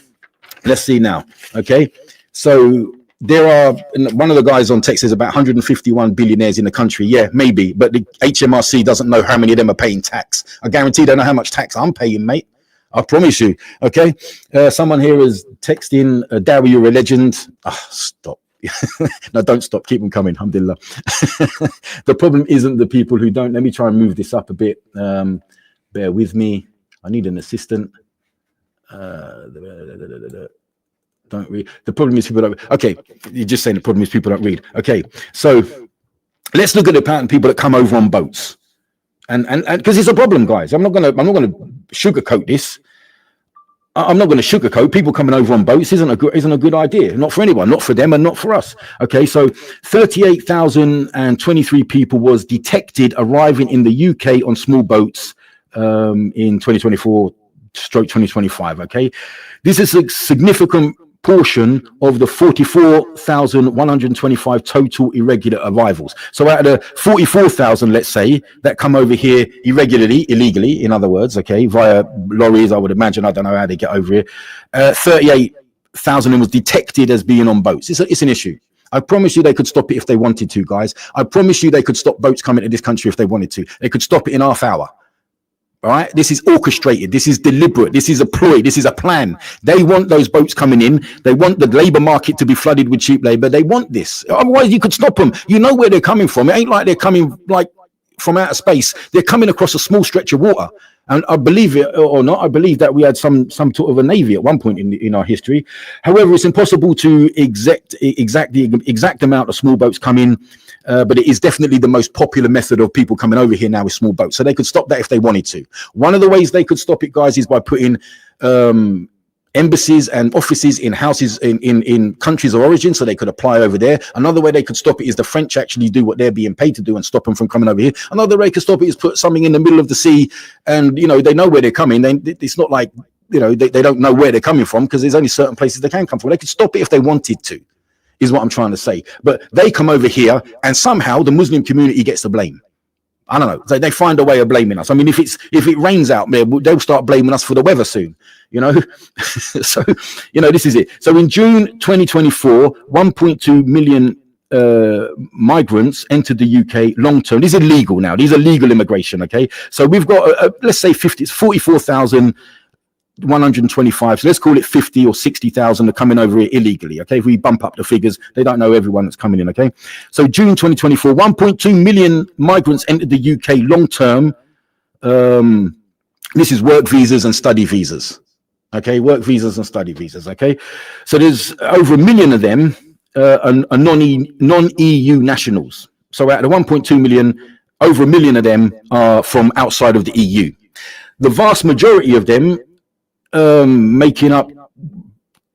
Let's see now. Okay, so there are, one of the guys on text says about 151 billionaires in the country. Yeah, maybe, but the HMRC doesn't know how many of them are paying tax. I guarantee they know how much tax I'm paying, mate. I promise you. Okay, someone here is texting, Dowie, you're a legend. Stop. No, don't stop. Keep them coming. Alhamdulillah. The problem isn't the people who don't. Let me try and move this up a bit. Bear with me. I need an assistant. Don't read. The problem is people don't. Okay, you're just saying the problem is people don't read. Okay, so let's look at the people that come over on boats, and because it's a problem, guys. I'm not gonna sugarcoat this. I'm not going to sugarcoat. People coming over on boats isn't a good idea. Not for anyone, not for them, and not for us. Okay, so 38,023 people was detected arriving in the UK on small boats in 2024/2025. Okay, this is a significant portion of the 44,125 total irregular arrivals. So out of the 44,000, let's say, that come over here illegally, in other words, okay, via lorries, I would imagine. I don't know how they get over here. 38,000 was detected as being on boats. It's an issue. I promise you they could stop it if they wanted to, guys. I promise you they could stop boats coming to this country if they wanted to. They could stop it in half hour. All right, this is orchestrated. This is deliberate. This is a ploy. This is a plan. They want those boats coming in. They want the labor market to be flooded with cheap labor. They want this. Otherwise, you could stop them. You know where they're coming from. It ain't like they're coming like from outer space. They're coming across a small stretch of water. And I believe it or not, I believe that we had some sort of a navy at one point in our history. However, it's impossible to exact the exact amount of small boats come in. but it is definitely the most popular method of people coming over here now with small boats. So they could stop that if they wanted to. One of the ways they could stop it, guys, is by putting embassies and offices in houses in countries of origin, so they could apply over there. Another way they could stop it is the French actually do what they're being paid to do and stop them from coming over here. Another way they could stop it is put something in the middle of the sea, and they know where they're coming. It's not like they don't know where they're coming from, because there's only certain places they can come from. They could stop it if they wanted to, is what I'm trying to say. But they come over here and somehow the Muslim community gets the blame. I don't know. They find a way of blaming us. I mean, if it rains out there, they'll start blaming us for the weather soon, So, this is it. So in June 2024, 1.2 million migrants entered the UK long term. These are legal now. These are legal immigration. Okay. So we've got, let's say 44,125. So let's call it 50 or 60,000 are coming over here illegally. Okay. If we bump up the figures, they don't know everyone that's coming in. Okay. So June 2024, 1.2 million migrants entered the UK long term. This is work visas and study visas. Okay. Work visas and study visas. Okay. So there's over 1 million of them are non-EU nationals. So out of the 1.2 million, over 1 million of them are from outside of the EU. The vast majority of them, making up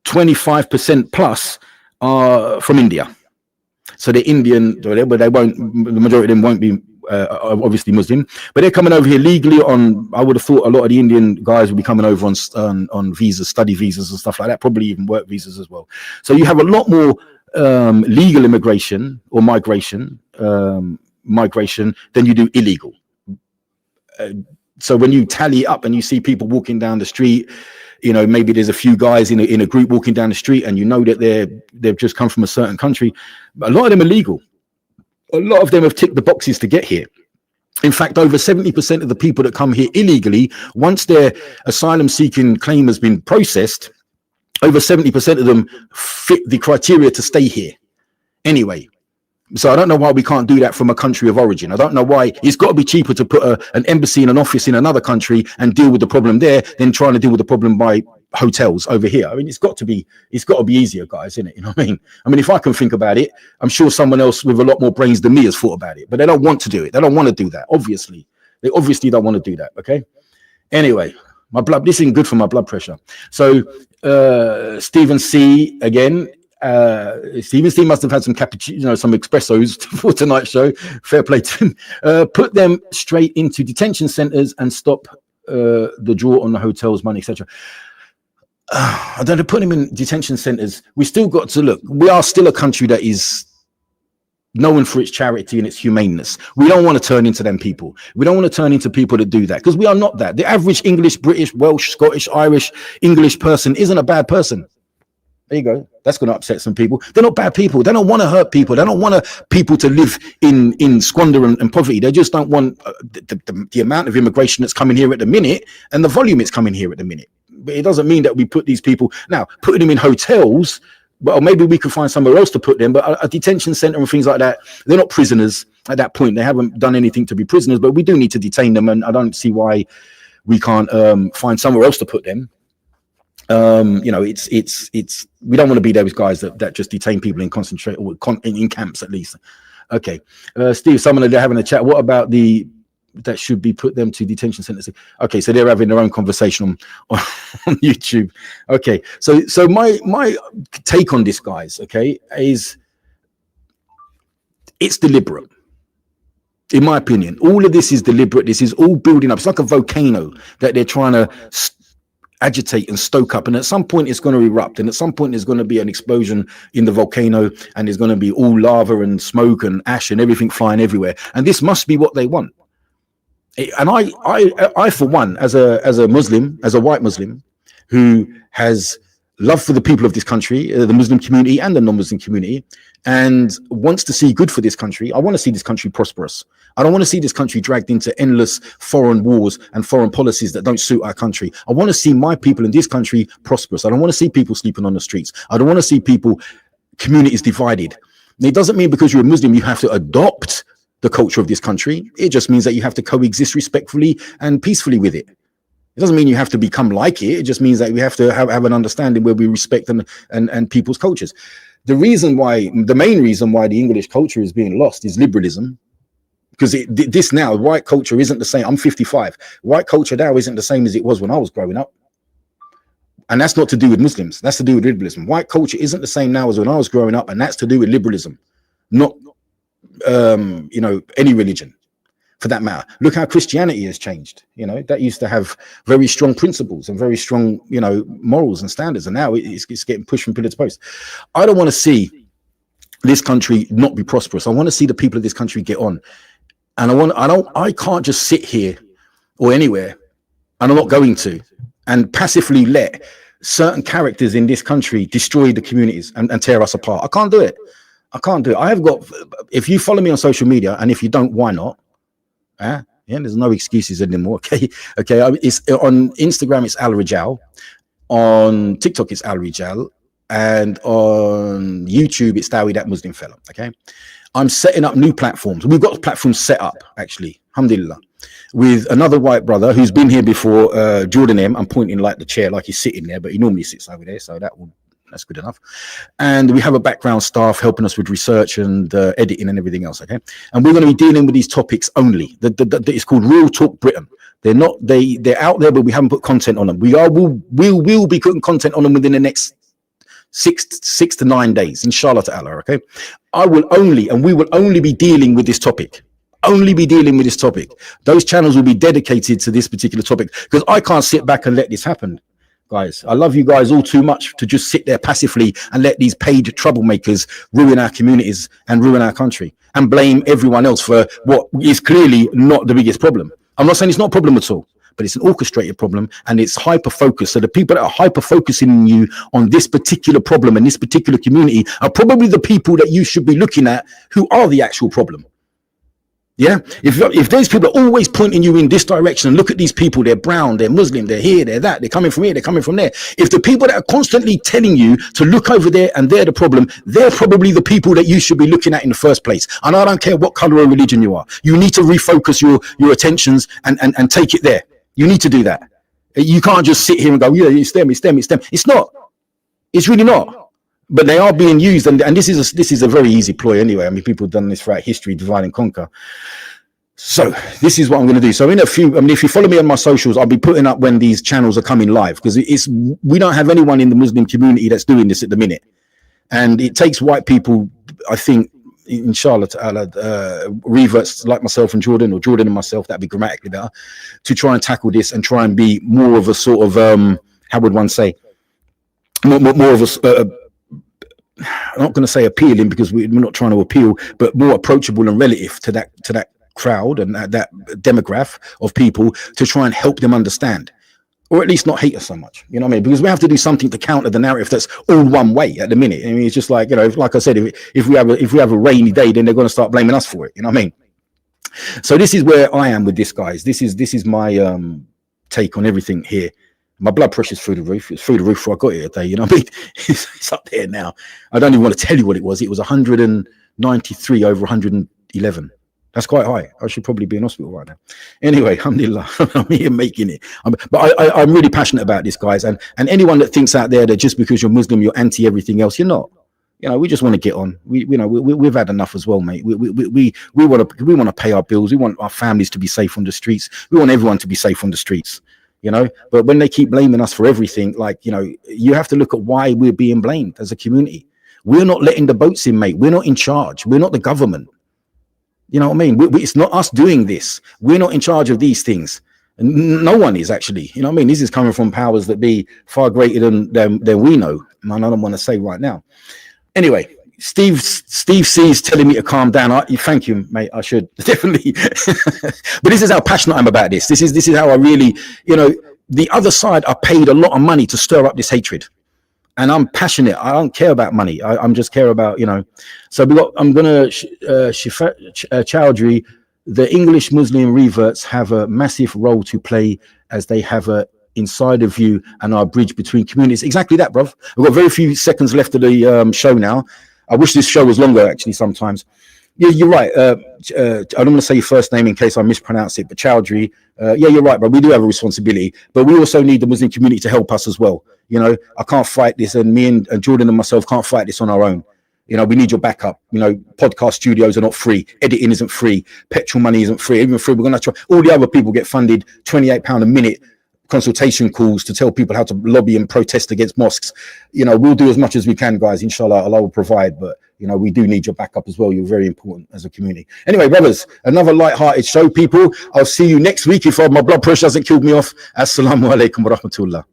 25% plus, are from India. So they're Indian, but the majority of them won't be obviously Muslim, but they're coming over here legally on, I would have thought a lot of the Indian guys would be coming over on visas, study visas and stuff like that, probably even work visas as well. So you have a lot more legal immigration or migration than you do illegal. So when you tally up and you see people walking down the street, maybe there's a few guys in a group walking down the street, and that they've just come from a certain country. But a lot of them are legal. A lot of them have ticked the boxes to get here. In fact, over 70% of the people that come here illegally, once their asylum seeking claim has been processed, over 70% of them fit the criteria to stay here anyway. So I don't know why we can't do that from a country of origin. I don't know why it's got to be cheaper to put an embassy and an office in another country and deal with the problem there than trying to deal with the problem by hotels over here. I mean, it's got to be easier, guys, isn't it? You know what I mean? I mean, if I can think about it, I'm sure someone else with a lot more brains than me has thought about it, but they don't want to do it. They don't want to do that. Obviously, they don't want to do that. Okay. Anyway, this isn't good for my blood pressure. So Stephen C again. Stephen C must have had some cappuccino, some espressos for tonight's show. Fair play to him. Put them straight into detention centers and stop the draw on the hotel's money, etc. I don't know, put him in detention centers. We still got to look. We are still a country that is known for its charity and its humaneness. We don't want to turn into them people. We don't want to turn into people that do that, because we are not that. The average English, British, Welsh, Scottish, Irish, English person isn't a bad person. There you go. That's going to upset some people. They're not bad people. They don't want to hurt people. They don't want people to live in squander and poverty. They just don't want the amount of immigration that's coming here at the minute and the volume it's coming here at the minute. But it doesn't mean that we put these people now putting them in hotels. Well, maybe we could find somewhere else to put them. But a detention center and things like that, they're not prisoners at that point. They haven't done anything to be prisoners. But we do need to detain them, and I don't see why we can't find somewhere else to put them. It's we don't want to be there with guys that just detain people in concentrate or in camps at least. Okay, Steve, someone they're having a chat. What about that should be put them to detention centers? Okay, so they're having their own conversation on YouTube. Okay, so my take on this, guys, okay, is it's deliberate. In my opinion, all of this is deliberate. This is all building up. It's like a volcano that they're trying to agitate and stoke up, and at some point it's going to erupt, and at some point there's going to be an explosion in the volcano, and there's going to be all lava and smoke and ash and everything flying everywhere, and this must be what they want. And I for one, as a Muslim, as a white Muslim who has love for the people of this country, the Muslim community and the non-Muslim community, and wants to see good for this country, I want to see this country prosperous. I don't want to see this country dragged into endless foreign wars and foreign policies that don't suit our country. I want to see my people in this country prosperous. I don't want to see people sleeping on the streets. I don't want to see communities divided. And it doesn't mean because you're a Muslim you have to adopt the culture of this country. It just means that you have to coexist respectfully and peacefully with it. It doesn't mean you have to become like it. It just means that we have to have an understanding where we respect and people's cultures. The main reason why the English culture is being lost is liberalism. Because this now, white culture isn't the same. I'm 55. White culture now isn't the same as it was when I was growing up. And that's not to do with Muslims. That's to do with liberalism. White culture isn't the same now as when I was growing up. And that's to do with liberalism, not, any religion for that matter. Look how Christianity has changed. That used to have very strong principles and very strong, morals and standards. And now it's getting pushed from pillar to post. I don't want to see this country not be prosperous. I want to see the people of this country get on. And I can't just sit here or anywhere, and I'm not going to, and passively let certain characters in this country destroy the communities and tear us apart. I can't do it. I have got, if you follow me on social media, and if you don't, why not? There's no excuses anymore. Okay. It's on Instagram, it's Al Rijal. On TikTok, it's Al Rijal. And on YouTube, it's Dowie, that Muslim fella. Okay. I'm setting up new platforms. We've got platforms set up, actually, alhamdulillah, with another white brother who's been here before, Jordan M. I'm pointing like the chair, like he's sitting there, but he normally sits over there, so that's good enough. And we have a background staff helping us with research and editing and everything else, okay? And we're going to be dealing with these topics only. It's called Real Talk Britain. They're out there, but we haven't put content on them. We will be putting content on them within the next 6 to 9 days, inshallah ta'ala, okay? We will only be dealing with this topic. Those channels will be dedicated to this particular topic, because I can't sit back and let this happen, guys. I love you guys all too much to just sit there passively and let these paid troublemakers ruin our communities and ruin our country and blame everyone else for what is clearly not the biggest problem. I'm not saying it's not a problem at all, but it's an orchestrated problem, and it's hyper-focused. So the people that are hyper-focusing you on this particular problem and this particular community are probably the people that you should be looking at who are the actual problem. Yeah, if those people are always pointing you in this direction, and look at these people, they're brown, they're Muslim, they're here, they're that, they're coming from here, they're coming from there. If the people that are constantly telling you to look over there and they're the problem, they're probably the people that you should be looking at in the first place. And I don't care what color or religion you are. You need to refocus your attentions and take it there. You need to do that. You can't just sit here and go, yeah, it's them. It's not. It's really not. But they are being used, and this is a very easy ploy anyway. I mean, people have done this throughout history, divide and conquer. So this is what I'm going to do. So if you follow me on my socials, I'll be putting up when these channels are coming live, because we don't have anyone in the Muslim community that's doing this at the minute, and it takes white people, I think, inshallah ta'ala, reverts like myself and Jordan, or Jordan and myself, that'd be grammatically better, to try and tackle this and try and be more of a sort of how would one say, more of a I'm not going to say appealing, because we're not trying to appeal, but more approachable and relative to that crowd and that demographic of people, to try and help them understand, or at least not hate us so much. You know what I mean? Because we have to do something to counter the narrative that's all one way at the minute. I mean, it's just like, like I said, if we have a rainy day, then they're going to start blaming us for it. You know what I mean? So this is where I am with this, guys. This is my take on everything here. My blood pressure's through the roof. It's through the roof before I got here today. You know what I mean? It's up there now. I don't even want to tell you what it was. It was 193 over 111. That's quite high. I should probably be in hospital right now. Anyway, alhamdulillah, I'm here making it. But I'm really passionate about this, guys. And anyone that thinks out there that just because you're Muslim, you're anti everything else, you're not. We just want to get on. We've had enough as well, mate. We want to pay our bills. We want our families to be safe on the streets. We want everyone to be safe on the streets. But when they keep blaming us for everything, you have to look at why we're being blamed as a community. We're not letting the boats in, mate. We're not in charge. We're not the government. You know what I mean? It's not us doing this. We're not in charge of these things. No one is, actually. You know what I mean? This is coming from powers that be far greater than we know. And I don't want to say right now. Anyway, Steve C's telling me to calm down. Thank you, mate. I should definitely. But this is how passionate I'm about this. This is how I really, the other side are paid a lot of money to stir up this hatred. And I'm passionate. I don't care about money. I'm just care about, So I'm going to, Chowdhury, the English Muslim reverts have a massive role to play, as they have a insider view and are a bridge between communities. Exactly that, bruv. We've got very few seconds left of the show now. I wish this show was longer, actually, sometimes. Yeah, you're right. I don't want to say your first name in case I mispronounce it, but Chowdhury. Yeah, you're right, bro. We do have a responsibility, but we also need the Muslim community to help us as well. I can't fight this, and me and Jordan and myself can't fight this on our own. You know, we need your backup. You know, podcast studios are not free. Editing isn't free. Petrol money isn't free. Even free, we're going to try. All the other people get funded £28 a minute consultation calls to tell people how to lobby and protest against mosques. You know, we'll do as much as we can, guys. Inshallah, Allah will provide. But, you know, we do need your backup as well. You're very important as a community. Anyway, brothers, another light-hearted show, people. I'll see you next week if my blood pressure hasn't killed me off. Assalamu alaikum wa rahmatullah.